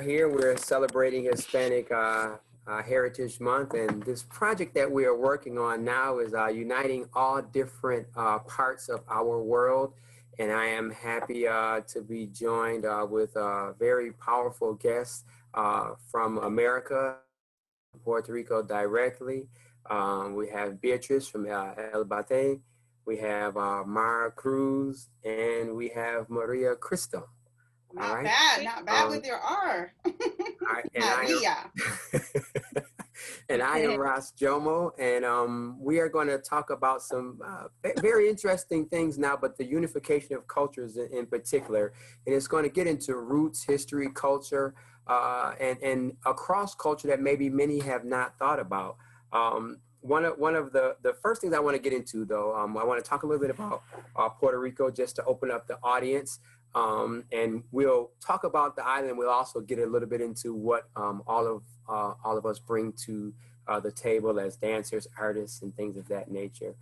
are here. We're celebrating Hispanic Heritage Month, and this project that we are working on now is uniting all different parts of our world. And I am happy to be joined with very powerful guests from America, Puerto Rico directly. We have Beatriz from El Batey, we have Cruz, and we have Maria Krystal. Not bad with your R. And I am Ross Jomo, and we are going to talk about some very interesting things now, but the unification of cultures in particular. And it's going to get into roots, history, culture, and across culture that maybe many have not thought about. One of the first things I want to get into, though, I want to talk a little bit about Puerto Rico just to open up the audience. And we'll talk about the island. We'll also get a little bit into what all of us bring to the table as dancers, artists, and things of that nature.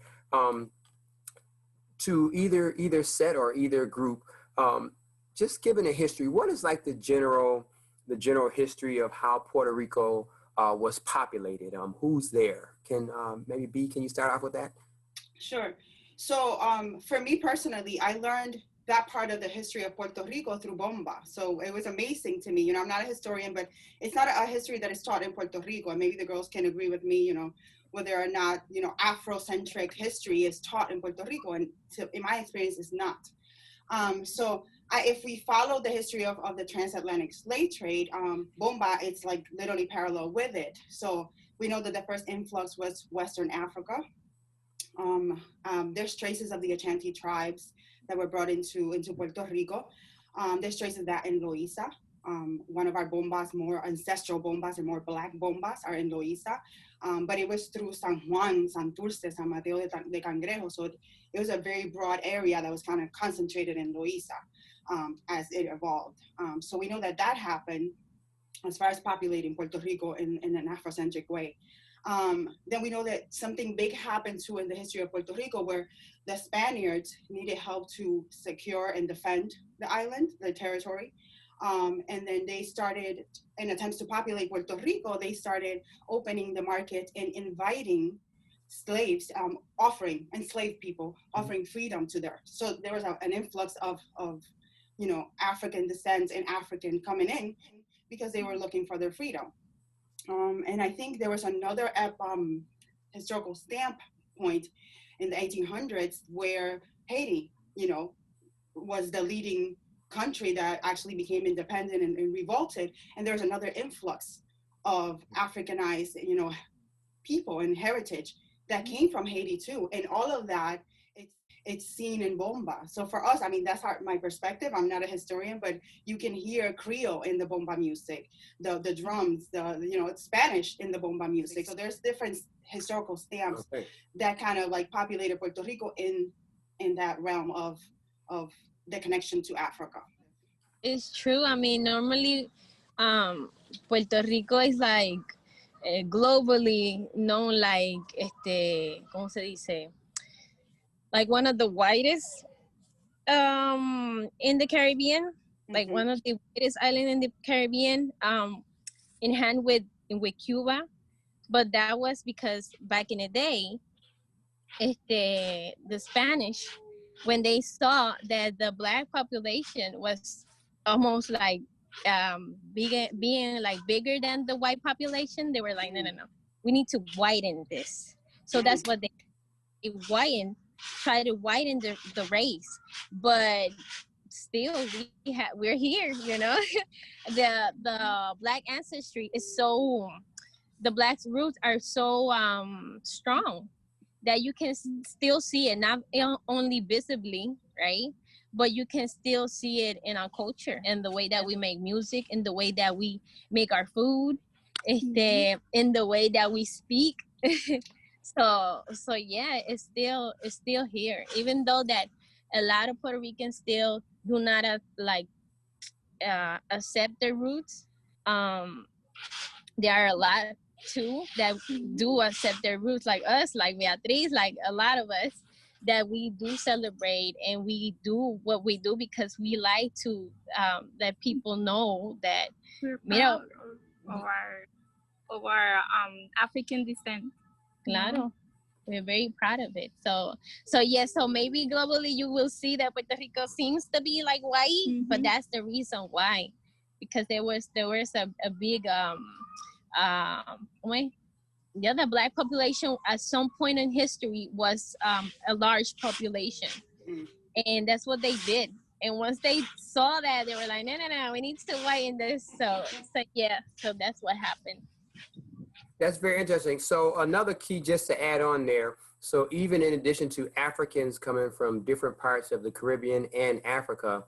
To either set or either group, just given a history, what is like the general history of how Puerto Rico was populated? Who's there? Can maybe B, can you start off with that? Sure. So for me personally, I learned that part of the history of Puerto Rico through Bomba. So it was amazing to me. You know, I'm not a historian, but it's not a history that is taught in Puerto Rico. And maybe the girls can agree with me, you know, whether or not, you know, Afrocentric history is taught in Puerto Rico. And in my experience, it's not. If we follow the history of the transatlantic slave trade, Bomba, it's like literally parallel with it. So we know that the first influx was Western Africa. There's traces of the Ashanti tribes that were brought into Puerto Rico. There's traces of that in Loíza. One of our bombas, more ancestral bombas and more black bombas are in Loíza. But it was through San Juan, Santurce, San Mateo de Cangrejo. So it was a very broad area that was kind of concentrated in Loíza as it evolved. So we know that happened as far as populating Puerto Rico in an Afrocentric way. Then we know that something big happened too in the history of Puerto Rico, where the Spaniards needed help to secure and defend the island, the territory. And then they started, in attempts to populate Puerto Rico, they started opening the market and inviting slaves, offering enslaved people, offering freedom to them. So there was an influx of you know, African descent and African coming in because they were looking for their freedom. And I think there was another historical stamp point in the 1800s where Haiti, you know, was the leading country that actually became independent and revolted. And there was another influx of Africanized, you know, people and heritage that came from Haiti too. And all of that, it's seen in Bomba. So for us, I mean, that's my perspective. I'm not a historian, but you can hear Creole in the Bomba music, the drums, you know, Spanish in the Bomba music. So there's different historical stamps that kind of like populated Puerto Rico in that realm of the connection to Africa. It's true. I mean, normally Puerto Rico is like globally known like ¿cómo se dice? Like one of the whitest in the Caribbean, like one of the whitest islands in the Caribbean, in hand with Cuba. But that was because back in the day, the Spanish, when they saw that the black population was almost like being like bigger than the white population, they were like, no, we need to widen this. So that's what they try to widen the race, but still we're here, you know. the black ancestry is so, the black roots are so strong that you can still see it, not only visibly, right, but you can still see it in our culture and the way that we make music, in the way that we make our food, in the way that we speak. So yeah, it's still here, even though that a lot of Puerto Ricans still do not accept their roots. There are a lot too that do accept their roots, like us, like Beatriz, like a lot of us. that we do celebrate and we do what we do because we like to let people know that We're you know, proud of our African descent. claro. We're very proud of it. So yes, so maybe globally you will see that Puerto Rico seems to be like white, but that's the reason why, because there was a big yeah, the black population at some point in history was a large population, and that's what they did. And once they saw that, they were like, no, we need to whiten this. So yeah, so that's what happened. That's very interesting. So another key just to add on there. So even in addition to Africans coming from different parts of the Caribbean and Africa,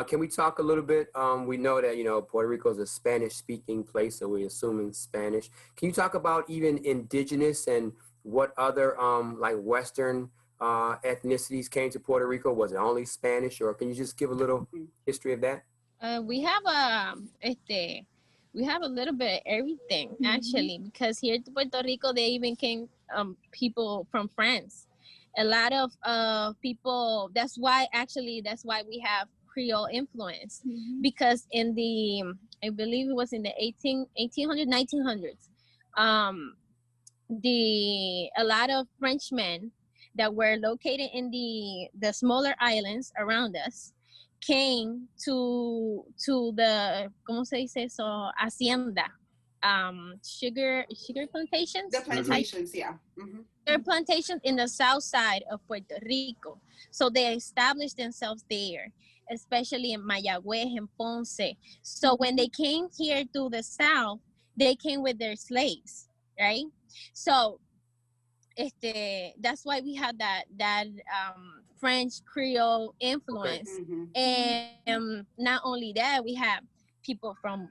can we talk a little bit? We know that, Puerto Rico is a Spanish speaking place, so we assume in Spanish. Can you talk about even indigenous and what other like Western ethnicities came to Puerto Rico? Was it only Spanish, or can you just give a little history of that? We have we have a little bit of everything actually, because here to Puerto Rico they even came people from France. A lot of people. That's why we have Creole influence, because in the I believe it was in the 1900s, a lot of Frenchmen that were located in the smaller islands around us came to the ¿cómo se dice eso? Hacienda, sugar plantations. The plantations, yeah. Sugar plantations in the south side of Puerto Rico. So they established themselves there, especially in Mayagüez and Ponce. So when they came here to the south, they came with their slaves, right? So that's why we had that French Creole influence. And not only that, we have people from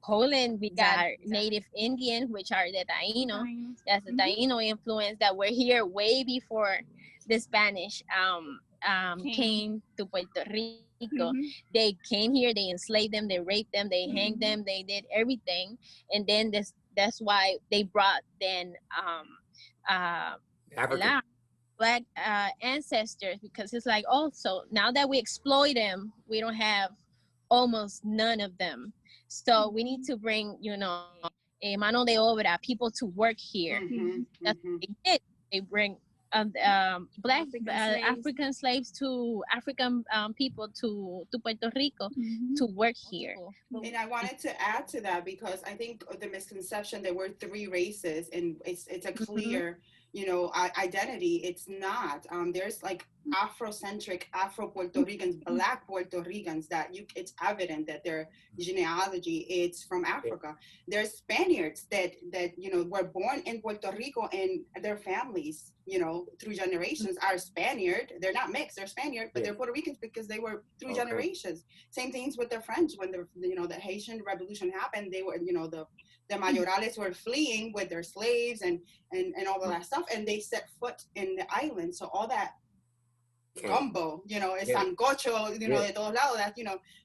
Poland. We got native Indian, which are the Taino. That's the Taino influence that were here way before the Spanish came to Puerto Rico. They came here, they enslaved them, they raped them, they hanged them, they did everything. And then that's why they brought then black ancestors, because it's like, so now that we exploit them, we don't have almost none of them. So we need to bring, mano de obra, people to work here. That's what they did. They bring black African slaves to African people to Puerto Rico to work here. And I wanted to add to that, because I think the misconception there were three races, and it's a clear identity. It's not. There's like Afrocentric Afro-Puerto Ricans, Black Puerto Ricans, it's evident that their genealogy is from Africa. There's Spaniards that were born in Puerto Rico, and their families, through generations are Spaniard. They're not mixed, they're Spaniard, but they're Puerto Ricans because they were through generations. Same things with the French. When the Haitian Revolution happened, they were, the mayorales were fleeing with their slaves and all of that stuff, and they set foot in the island. So all that gumbo, sancocho, de todos lados, that,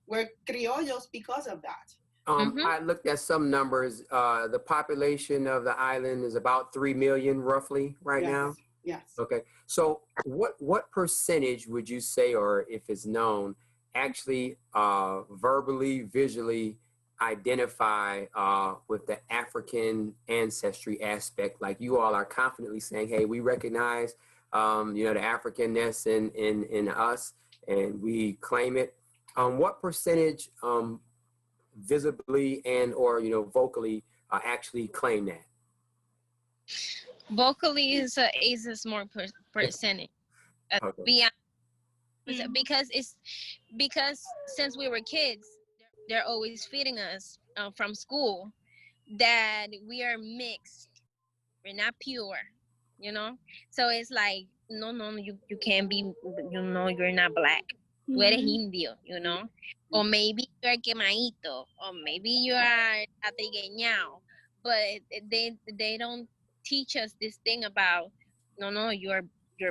we're criollos because of that. I looked at some numbers. The population of the island is about 3 million roughly right now. Yes. Okay. So what percentage would you say, or if it's known, actually verbally, visually identify with the African ancestry aspect? Like, you all are confidently saying, hey, we recognize the Africanness in us, and we claim it. What percentage visibly and or vocally actually claim that? Vocally is a small percentage. Because since we were kids, they're always feeding us from school that we are mixed, we're not pure, so it's like, no, you can't be, you're not black, tú eres indio, or maybe you're quemadito, or maybe you are atrigueñao, but they don't teach us this thing about, no, you're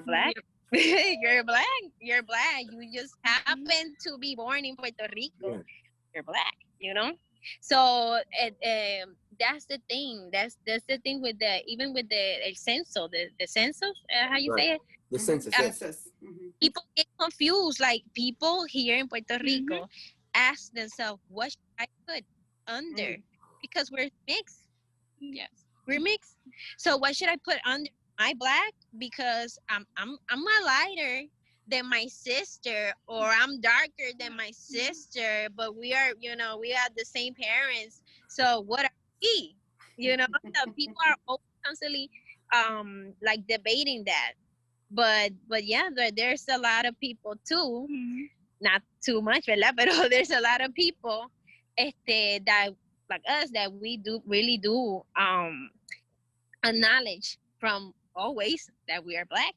black. You're black, you just happen to be born in Puerto Rico. You're black, so that's the thing. That's the thing with the census, the census, how you say it, The census. Census. People get confused. Like people here in Puerto Rico ask themselves, what should I put under? Because we're mixed. Yes. We're mixed. So what should I put under? My black because I'm a lighter than my sister, or I'm darker than my sister, but we are, we have the same parents. So what are we? So people are always constantly like debating that. But yeah, there's a lot of people too, not too much, ¿verdad? Pero there's a lot of people that like us that we do really do acknowledge from always that we are black.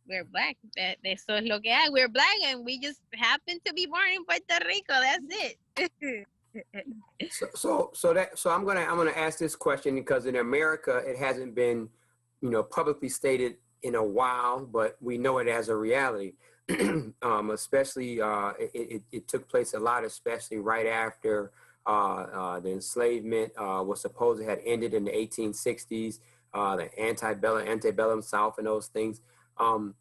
We're black. Eso es lo que hay. We're black and we just happen to be born in Puerto Rico. That's it. So I'm gonna ask this question because in America it hasn't been, publicly stated in a while, but we know it as a reality. Especially it took place a lot, especially right after the enslavement was supposed to have ended in the 1860s, the antebellum South and those things. Do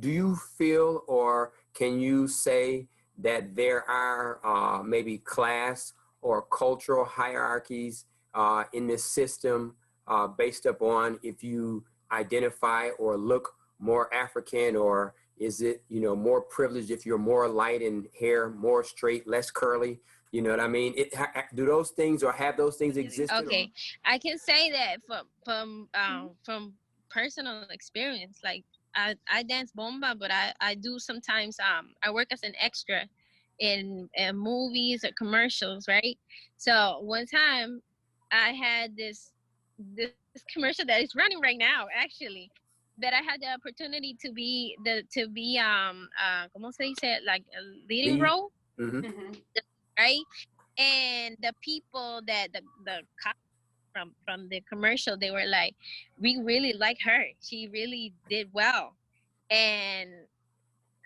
you feel, or can you say that there are maybe class or cultural hierarchies in this system based upon if you identify or look more African, or is it, more privileged if you're more light in hair, more straight, less curly? You know what I mean? Do those things or have those things existed? Okay, I can say that from personal experience. Like I dance bomba, but I do sometimes I work as an extra in movies or commercials, right? So one time I had this commercial that is running right now, actually, that I had the opportunity to be ¿cómo se dice? Like a leading role, right? And the people that the cop from the commercial, they were like, we really like her. She really did well. And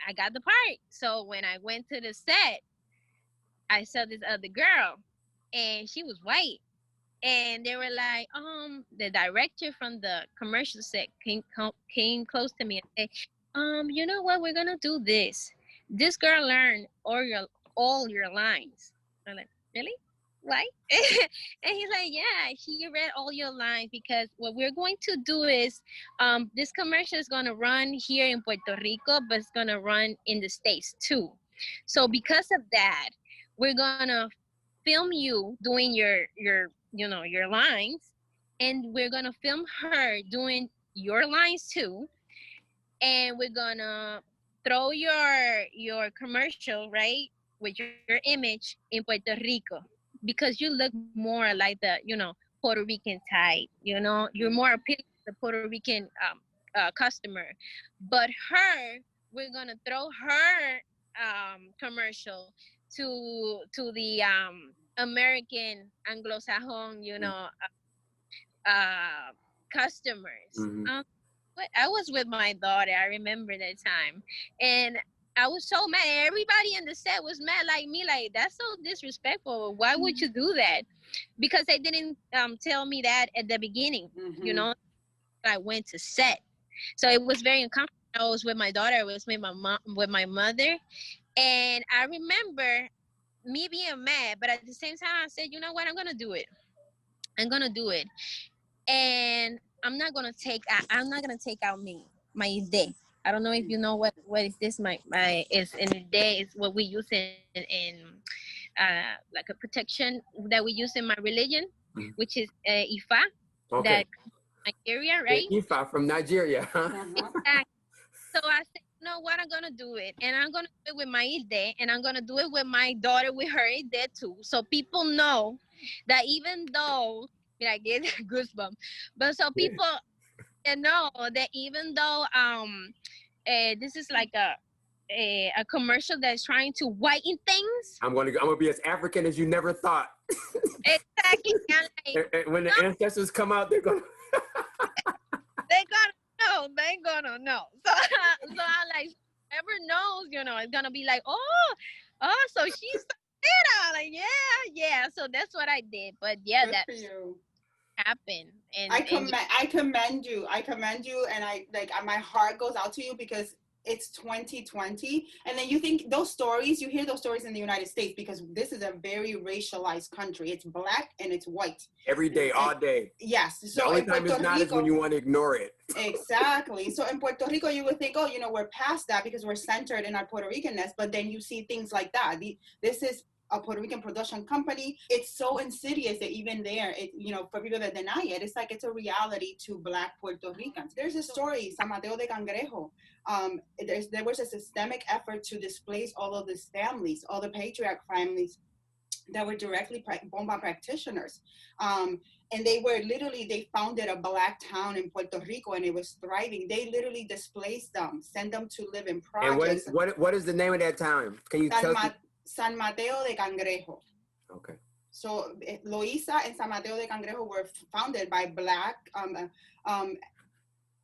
I got the part. So when I went to the set, I saw this other girl and she was white. And they were like, the director from the commercial set came close to me and said, you know what, we're gonna do this. This girl learned all your lines. I'm like, really? Why? And he's like, yeah, she read all your lines because what we're going to do is this commercial is gonna run here in Puerto Rico, but it's gonna run in the States too. So because of that, we're gonna film you doing your lines, and we're gonna film her doing your lines too, and we're gonna throw your commercial right with your image in Puerto Rico because you look more like the Puerto Rican type. You're more appealing to the Puerto Rican customer. But we're gonna throw her commercial to the American Anglo-Saxon customers. But I was with my daughter. I remember that time, and I was so mad. Everybody in the set was mad like me. Like, that's so disrespectful. Why would you do that? Because they didn't tell me that at the beginning. I went to set, so it was very uncomfortable. I was with my daughter. I was with my mom, with my mother, and I remember me being mad. But at the same time, I said, you know what? I'm gonna do it. I'm gonna do it. And I'm not gonna take out my day. I don't know if you know what is this. My is in the day is what we use in like a protection that we use in my religion, which is Ifa. Okay. That Nigeria, right? Ifa from Nigeria. Exactly. So I said, you know what? I'm gonna do it, and I'm gonna do it with my Ide, and I'm gonna do it with my daughter with her Ide too, so people know that even though I get goosebumps, but so people know that even though this is like a commercial that's trying to whiten things. I'm gonna be as African as you never thought. Exactly. And when the ancestors come out, they're gonna they're gonna know. So I like, whoever knows, it's gonna be like, oh, so she's like, yeah. So that's what I did. But yeah, Good for you. happen. And I commend you, and my heart goes out to you, because it's 2020, and then you hear those stories in the United States, because this is a very racialized country. It's black and it's white every day, all day. Yes. The So only in time Puerto it's not Rico, is when you want to ignore it. Exactly. So in Puerto Rico, you would think, oh, we're past that because we're centered in our Puerto Ricanness. But then you see things like that. This is a Puerto Rican production company. It's so insidious that even there, for people that deny it, it's like it's a reality to Black Puerto Ricans. There's a story, San Mateo de Cangrejo. There was a systemic effort to displace all of these families, all the patriarch families that were directly Bomba practitioners. And they founded a Black town in Puerto Rico, and it was thriving. They literally displaced them, sent them to live in projects. And what is the name of that town? Can you tell us? San Mateo de Cangrejo. Okay. So Loíza and San Mateo de Cangrejo were founded by Black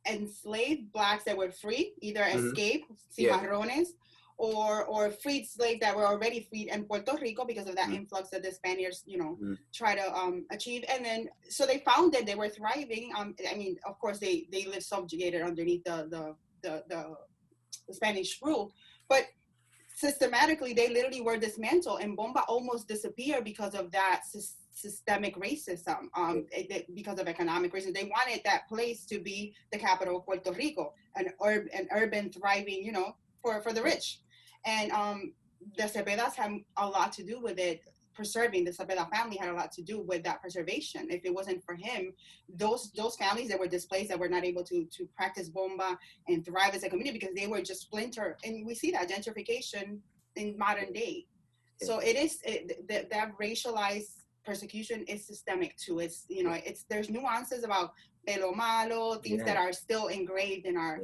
enslaved Blacks that were free, either escaped, cimarrones, or freed slaves that were already freed in Puerto Rico because of that influx that the Spaniards, try to achieve. And then, so they found that they were thriving. Of course, they lived subjugated underneath the Spanish rule, but systematically, they literally were dismantled, and Bomba almost disappeared because of that systemic racism, because of economic reasons. They wanted that place to be the capital of Puerto Rico, an urban thriving, for the rich. And the Cepedas had a lot to do with it. Preserving the Cepeda family had a lot to do with that preservation. If it wasn't for him, those families that were displaced, that were not able to practice Bomba and thrive as a community, because they were just splintered. And we see that gentrification in modern day. So that racialized persecution is systemic too. There's nuances about pelo malo, things that are still engraved in our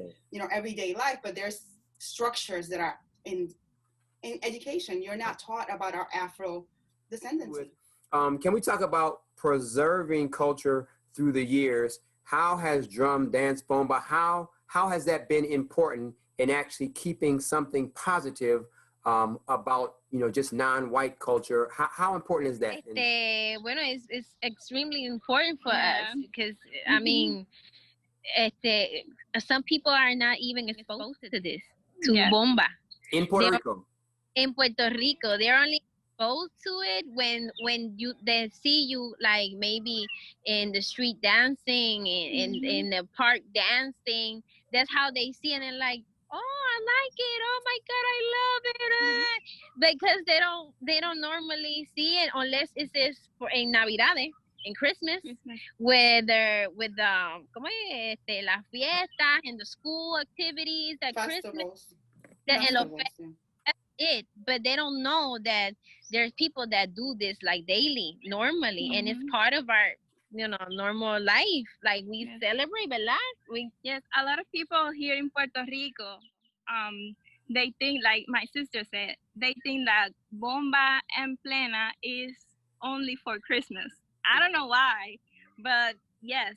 everyday life, but there's structures that are in education. You're not taught about our Afro descendancy. Can we talk about preserving culture through the years? How has drum dance Bomba, how has that been important in actually keeping something positive about just non-white culture? How important is that? It's extremely important for us, because some people are not even exposed to this, Bomba. In Puerto Rico. In Puerto Rico, they're only exposed to it when they see you, like maybe in the street dancing, in the park dancing. That's how they see it, and they're like, oh, I like it. Oh my God, I love it. Because they don't normally see it unless it is for in Navidades, in Christmas. with ¿cómo es? Las fiestas and the school activities at Christmas. It, but they don't know that there's people that do this like daily, normally, and it's part of our normal life. Like we celebrate, ¿verdad? Yes, a lot of people here in Puerto Rico, they think, like my sister said, they think that Bomba and Plena is only for Christmas. I don't know why, but yes,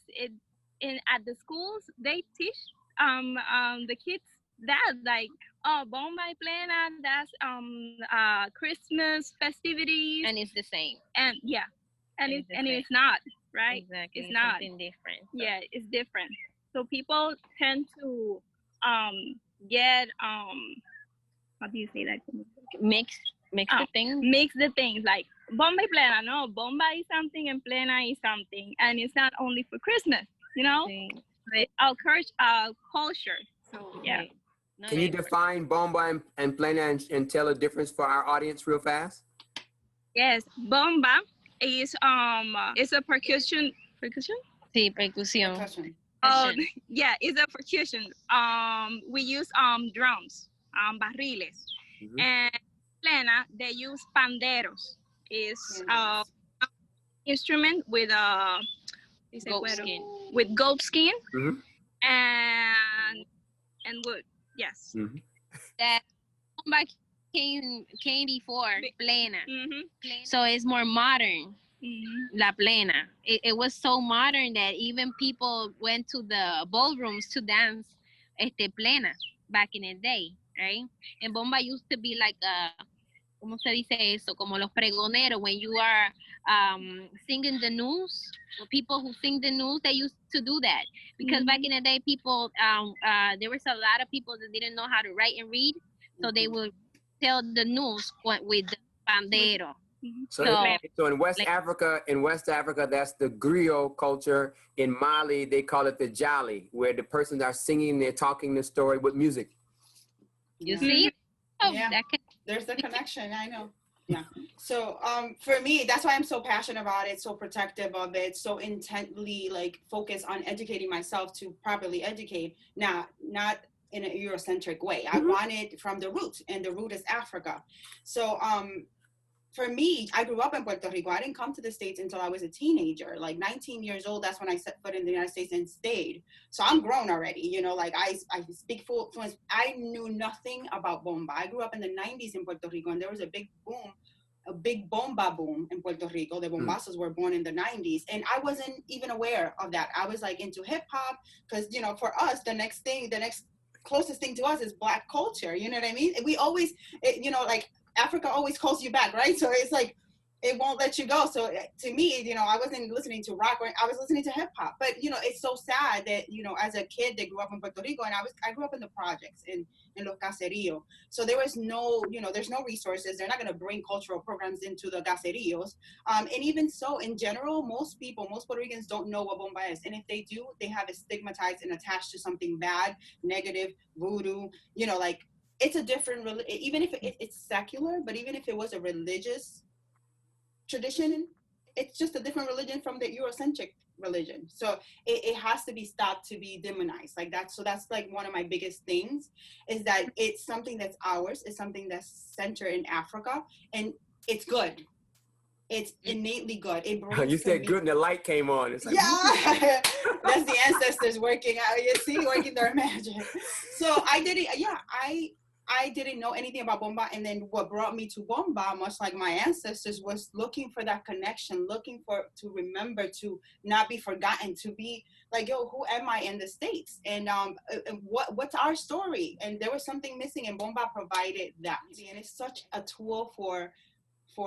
at the schools they teach the kids that, like, oh, Bomba y Plena, that's Christmas festivities, and it's the same. And it's not, right? Exactly. It's not something different. So. Yeah, it's different. So people tend to get how do you say that? Mix the things. Mix the things, like Bomba y Plena. No, Bomba is something and Plena is something, and it's not only for Christmas. Sí. But our culture. So yeah. Okay. No, can you define Bomba and Plena and tell a difference for our audience real fast? Yes, Bomba is it's a percussion. Sí, percusión. Yeah, it's a percussion. We use drums, barriles, and Plena they use panderos. Is instrument with goat skin. With goat skin and wood. Yes. That Bomba came before Plena. So it's more modern. La Plena. It was so modern that even people went to the ballrooms to dance Plena back in the day, right? And Bomba used to be like ¿cómo se dice eso? Como los pregoneros, when you are singing the news, the people who sing the news, they used to do that. Because back in the day, people, there was a lot of people that didn't know how to write and read, so they would tell the news with the pandero. So in West Africa, that's the griot culture. In Mali, they call it the jolly, where the persons are singing, they're talking the story with music. You see? Oh, yeah. There's the connection. I know. Yeah. So for me, that's why I'm so passionate about it, so protective of it, so intently like focused on educating myself to properly educate. Not in a Eurocentric way. I want it from the root, and the root is Africa. So for me, I grew up in Puerto Rico. I didn't come to the States until I was a teenager. Like 19 years old, that's when I set foot in the United States and stayed. So I'm grown already, you know, like I speak fluent. I knew nothing about Bomba. I grew up in the 90s in Puerto Rico, and there was a big boom, a big Bomba boom in Puerto Rico. The Bombazos were born in the 90s, and I wasn't even aware of that. I was like into hip hop, because, you know, for us, the next closest thing to us is Black culture. You know what I mean? We always, you know, like, Africa always calls you back, right? So it's like, it won't let you go. So to me, you know, I wasn't listening to rock, I was listening to hip hop. But, you know, it's so sad that, you know, as a kid that grew up in Puerto Rico, and I grew up in the projects, in Los Caseríos. So there was no, you know, there's no resources. They're not going to bring cultural programs into the caseríos. And even so, in general, most Puerto Ricans don't know what Bomba is. And if they do, they have it stigmatized and attached to something bad, negative, voodoo, you know, like, it's a different, even if it's secular, but even if it was a religious tradition, it's just a different religion from the Eurocentric religion. So it has to be stopped to be demonized like that. So that's like one of my biggest things, is that it's something that's ours. It's something that's centered in Africa, and it's good. It's innately good. It brings You said good and the light came on. It's like, yeah, that's the ancestors working out. You see, working their magic. So I did it. Yeah, I didn't know anything about Bomba, and then what brought me to Bomba, much like my ancestors, was looking for that connection, looking to remember, to not be forgotten, to be like, yo, who am I in the States, and what's our story? And there was something missing, and Bomba provided that, and it's such a tool for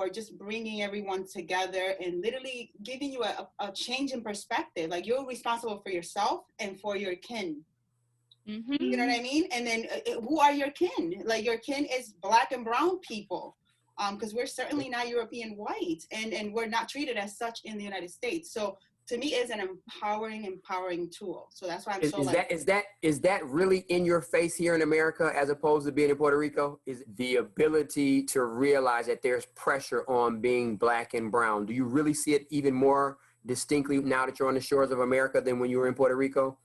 just bringing everyone together and literally giving you a change in perspective. Like, you're responsible for yourself and for your kin. You know what I mean? And then who are your kin? Like, your kin is Black and brown people, because we're certainly not European white, and we're not treated as such in the United States. So to me, it's an empowering tool. So that's why I'm is that really in your face here in America as opposed to being in Puerto Rico? Is the ability to realize that there's pressure on being Black and brown? Do you really see it even more distinctly now that you're on the shores of America than when you were in Puerto Rico?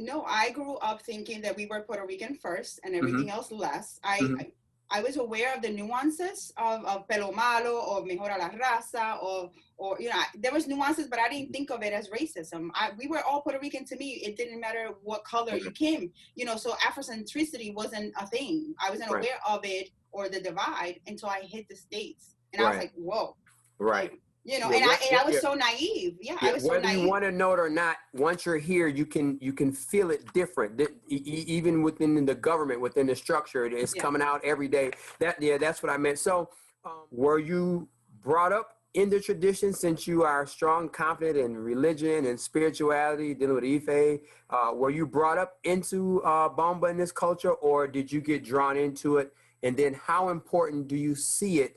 No, I grew up thinking that we were Puerto Rican first and everything else less. I was aware of the nuances of pelo malo or mejora la raza, or you know, there was nuances, but I didn't think of it as racism. We were all Puerto Rican to me. It didn't matter what color you came, you know, so Afrocentricity wasn't a thing. I wasn't aware of it or the divide until I hit the States. And I was like, whoa. Right. Like, you know, I was so naive. I was so naive. Whether you want to know it or not, once you're here, you can feel it different. Even within the government, within the structure, it's coming out every day. That's what I meant. So, were you brought up in the tradition, since you are strong, confident in religion and spirituality, dealing with Ife? Were you brought up into Bomba in this culture, or did you get drawn into it? And then, how important do you see it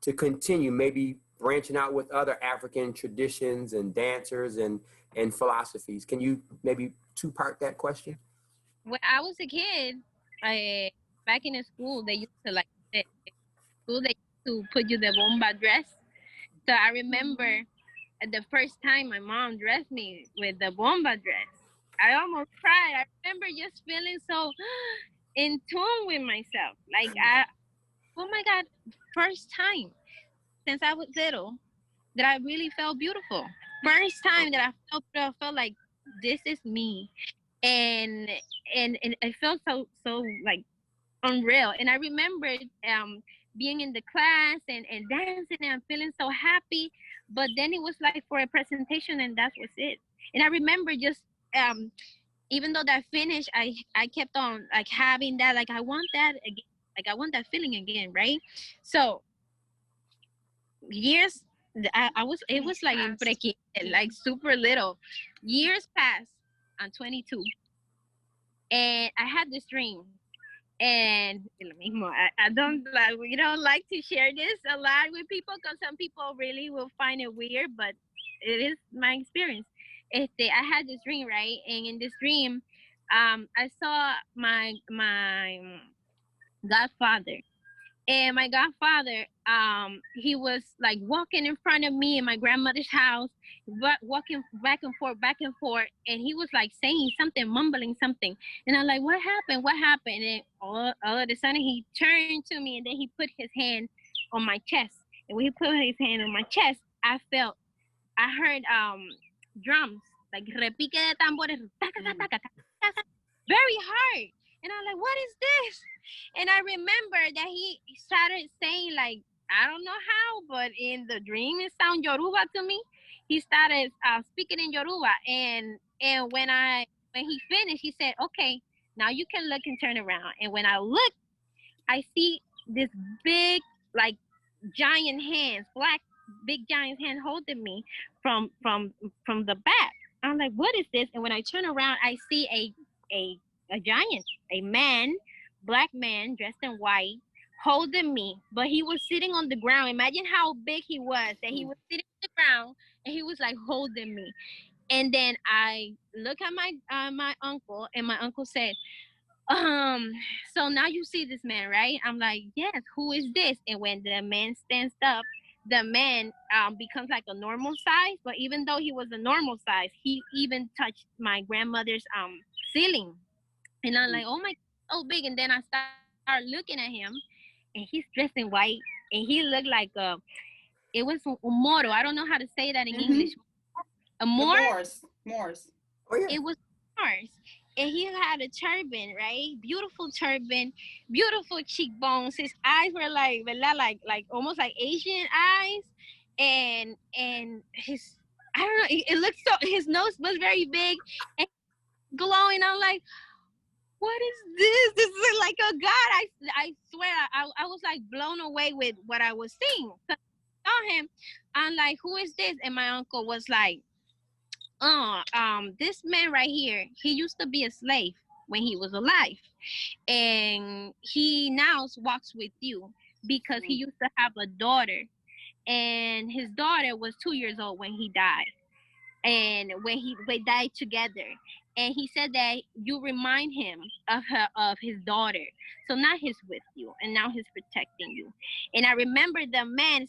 to continue, maybe branching out with other African traditions and dancers and philosophies? Can you maybe two-part that question? When I was a kid, back in the school, they used to they used to put you the Bomba dress. So I remember the first time my mom dressed me with the Bomba dress, I almost cried. I remember just feeling so in tune with myself. Like, oh my God, first time since I was little that I really felt beautiful. First time that I felt like this is me, and it felt so like unreal. And I remembered being in the class and dancing and feeling so happy. But then it was like for a presentation, and that was it. And I remember just even though that finished, I kept on like having that, like I want that again. Like I want that feeling again, right? So years, it was like in like super little. Years passed. I'm 22, and I had this dream. And I don't like, we don't like to share this a lot with people because some people really will find it weird, but it is my experience. I had this dream, right? And in this dream, I saw my godfather. And my godfather, he was like walking in front of me in my grandmother's house, walking back and forth. And he was like saying something, mumbling something. And I'm like, what happened? What happened? And all of a sudden he turned to me and then he put his hand on my chest. And when he put his hand on my chest, I heard drums, like repique de tambores, very hard. And I'm like, what is this? And I remember that he started saying, like, I don't know how, but in the dream it sounded Yoruba to me. He started speaking in Yoruba, and when he finished, he said, okay, now you can look and turn around. And when I look, I see this big, like, giant hands, black, big giant hand holding me from the back. I'm like, what is this? And when I turn around, I see a giant, a man, black man dressed in white, holding me, but he was sitting on the ground. Imagine how big he was, that he was sitting on the ground and he was like holding me. And then I look at my uncle, and my uncle said, so now you see this man, right? I'm like, yes, who is this? And when the man stands up, the man becomes like a normal size, but even though he was a normal size, he even touched my grandmother's ceiling. And I'm like, oh my, so big. And then I start looking at him, and he's dressed in white, and he looked like it was a moro. I don't know how to say that in English. A Moors. Oh, yeah. It was Moors. And he had a turban, right? Beautiful turban, beautiful cheekbones. His eyes were like, like almost like Asian eyes. And his, I don't know, it looked so, his nose was very big and glowing. I'm like, what is this? This is like a god. I swear, I was like blown away with what I was seeing. So I saw him. I'm like, who is this? And my uncle was like, this man right here, he used to be a slave when he was alive. And he now walks with you because he used to have a daughter. And his daughter was 2 years old when he died. And when they died together, and he said that you remind him of his daughter, so now he's with you and now he's protecting you. And I remember the man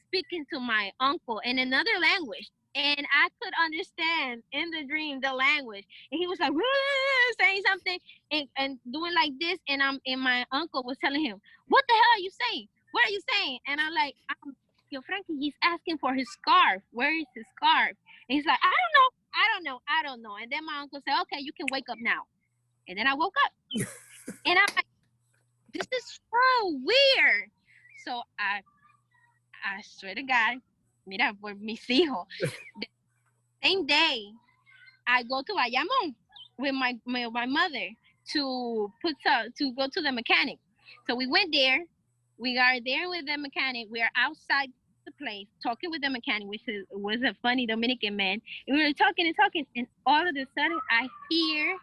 speaking to my uncle in another language, and I could understand in the dream the language, and he was like saying something and doing like this, and my uncle was telling him, what the hell are you saying, what are you saying? And I'm like, yo, Frankie, he's asking for his scarf. Where is his scarf? And he's like, I don't know. And then my uncle said, okay, you can wake up now. And then I woke up. And I'm like, this is so weird. So I swear to God, mira, por mis hijos. The same day, I go to Bayamon with my mother to go to the mechanic. So we went there. We are there with the mechanic. We are outside the place talking with the mechanic, which was a funny Dominican man. And we were talking, and all of a sudden I hear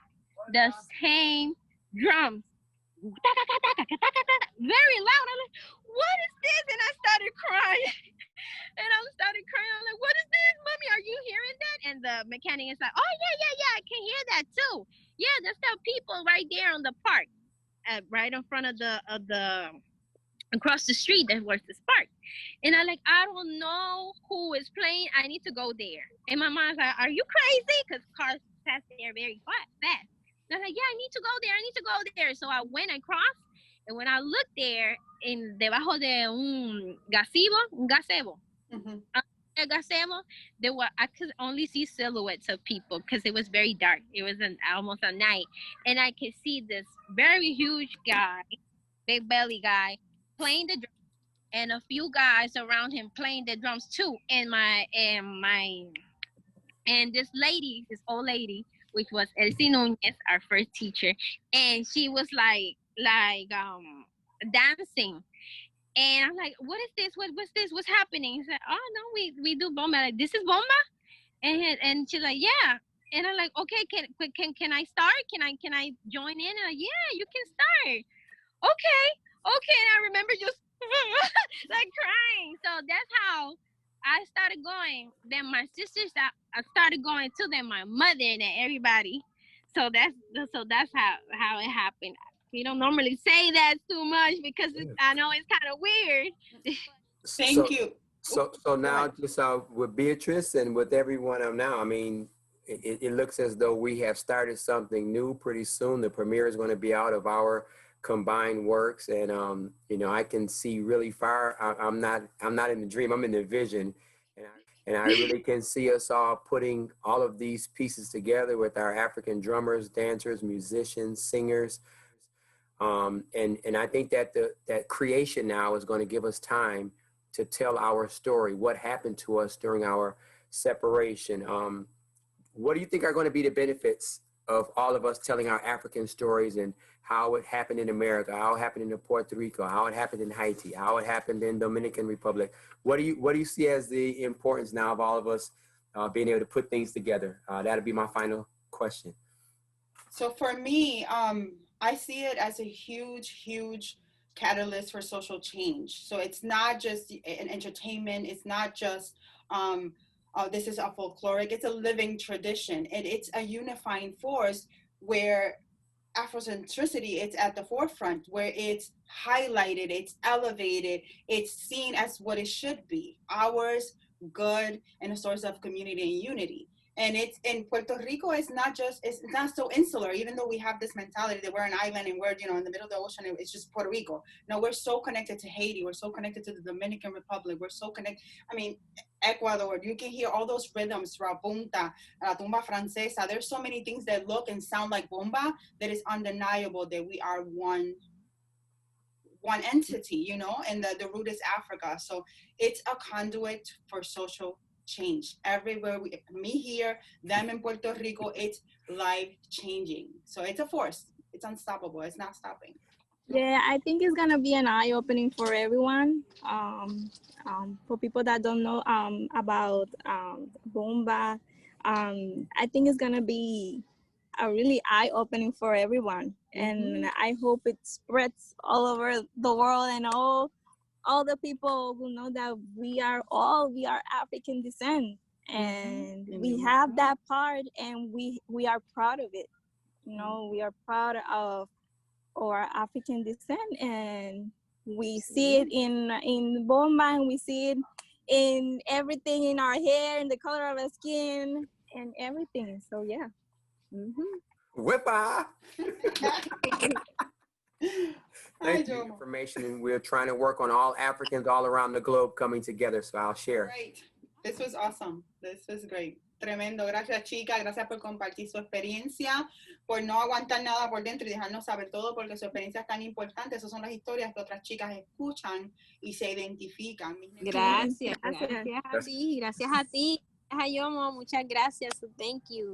the same drums. Very loud. I'm like, what is this? And I started crying. I'm like, what is this, mommy? Are you hearing that? And the mechanic is like, oh yeah, I can hear that too. Yeah, that's the people right there on the park, right in front of the across the street that was this park. And I'm like, I don't know who is playing. I need to go there. And my mom's like, are you crazy? Because cars pass there very fast. And I'm like, yeah, I need to go there. So I went across, and when I looked there, in debajo de un gazebo, I could only see silhouettes of people because it was very dark. It was almost a night. And I could see this very huge guy, big belly guy, playing the drums, and a few guys around him playing the drums too. And this lady, this old lady, which was Elsie Nunez, our first teacher, and she was like dancing. And I'm like, what is this? What's this? What's happening? He said, oh no, we do bomba. Like, this is bomba? And she's like, yeah. And I'm like, okay, can I start? Can I join in? And like, yeah, you can start. Okay. And I remember just like crying. So that's how I started going. Then my sisters, I started going too. Then my mother and then everybody. So that's how it happened. We don't normally say that too much because I know it's kind of weird. Thank you. So now just with Beatriz and with everyone now, I mean, it looks as though we have started something new pretty soon. The premiere is going to be out of our combined works, and you know, I can see really far. I'm not in the dream, I'm in the vision, and I really can see us all putting all of these pieces together with our African drummers, dancers, musicians, singers, and I think that that creation now is going to give us time to tell our story, what happened to us during our separation. What do you think are going to be the benefits of all of us telling our African stories and how it happened in America, how it happened in Puerto Rico, how it happened in Haiti, how it happened in Dominican Republic? What do you see as the importance now of all of us being able to put things together? That'll be my final question. So for me, I see it as a huge catalyst for social change. So it's not just an entertainment. It's not just this is a folkloric. It's a living tradition, and it's a unifying force where Afrocentricity, it's at the forefront, where it's highlighted, it's elevated, it's seen as what it should be, ours, good, and a source of community and unity. And it's in Puerto Rico, it's not so insular, even though we have this mentality that we're an island and we're, you know, in the middle of the ocean, it's just Puerto Rico. No, we're so connected to Haiti, we're so connected to the Dominican Republic, we're so connected, I mean, Ecuador, you can hear all those rhythms, Rabunta, Tumba Francesa. There's so many things that look and sound like bomba that is undeniable that we are one entity, you know, and the root is Africa. So it's a conduit for social change. Everywhere, me here, them in Puerto Rico, it's life changing. So it's a force. It's unstoppable. It's not stopping. Yeah, I think it's gonna be an eye-opening for everyone. For people that don't know about Bomba, I think it's gonna be a really eye-opening for everyone, and I hope it spreads all over the world, and all the people will know that we are African descent, and we have that part, and we are proud of it. You know, we are proud of our African descent, and we see it in Bomba, and we see it in everything, in our hair, in the color of our skin, and everything. So yeah. Whippa! Thank you for the information, and we're trying to work on all Africans all around the globe coming together, so I'll share. Great. This was awesome. This was great. Tremendo. Gracias, chicas. Gracias por compartir su experiencia, por no aguantar nada por dentro y dejarnos saber todo, porque su experiencia es tan importante. Esas son las historias que otras chicas escuchan y se identifican. Gracias a ti. Gracias a ti. Jomo, muchas gracias. Thank you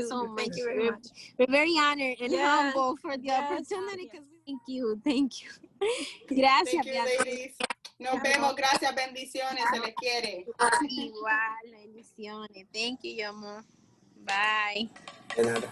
so much. Thank you very much. We're very honored and humble for the opportunity. Thank you. Gracias, Thank you, ladies. Nos vemos. Gracias. Bendiciones. Se les quiere. Igual, bendiciones. Thank you, Jomo. Bye. De nada.